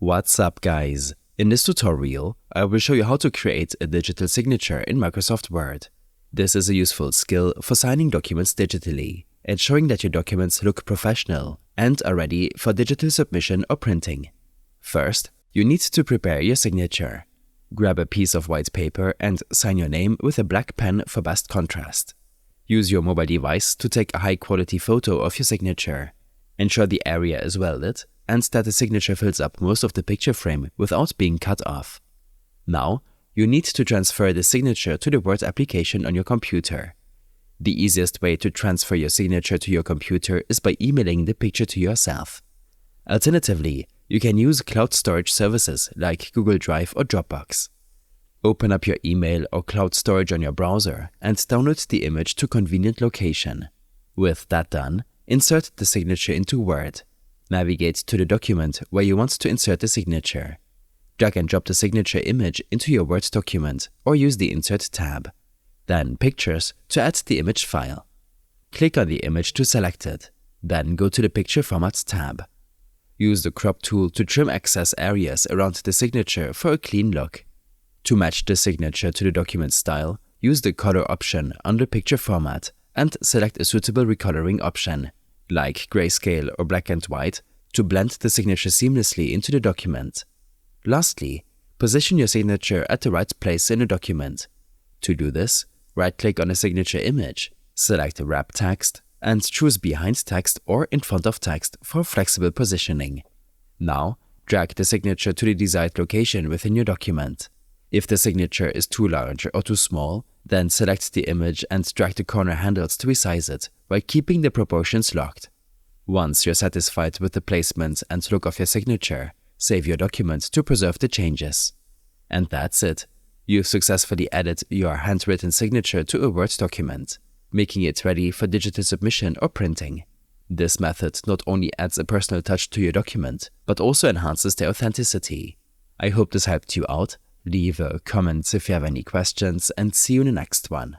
What's up, guys? In this tutorial, I will show you how to create a digital signature in Microsoft Word. This is a useful skill for signing documents digitally, ensuring that your documents look professional and are ready for digital submission or printing. First, you need to prepare your signature. Grab a piece of white paper and sign your name with a black pen for best contrast. Use your mobile device to take a high-quality photo of your signature. Ensure the area is well lit and that the signature fills up most of the picture frame without being cut off. Now, you need to transfer the signature to the Word application on your computer. The easiest way to transfer your signature to your computer is by emailing the picture to yourself. Alternatively, you can use cloud storage services like Google Drive or Dropbox. Open up your email or cloud storage on your browser and download the image to a convenient location. With that done, insert the signature into Word. Navigate to the document where you want to insert the signature. Drag and drop the signature image into your Word document or use the Insert tab. Then Pictures to add the image file. Click on the image to select it. Then go to the Picture Format tab. Use the Crop tool to trim excess areas around the signature for a clean look. To match the signature to the document style, use the Color option under Picture Format and select a suitable recoloring option, like grayscale or black and white, to blend the signature seamlessly into the document. Lastly, position your signature at the right place in the document. To do this, right-click on a signature image, select Wrap Text, and choose Behind Text or in front of text for flexible positioning. Now, drag the signature to the desired location within your document. If the signature is too large or too small, then select the image and drag the corner handles to resize it while keeping the proportions locked. Once you're satisfied with the placement and look of your signature, save your document to preserve the changes. And that's it. You've successfully added your handwritten signature to a Word document, making it ready for digital submission or printing. This method not only adds a personal touch to your document, but also enhances their authenticity. I hope this helped you out. Leave a comment if you have any questions and see you in the next one.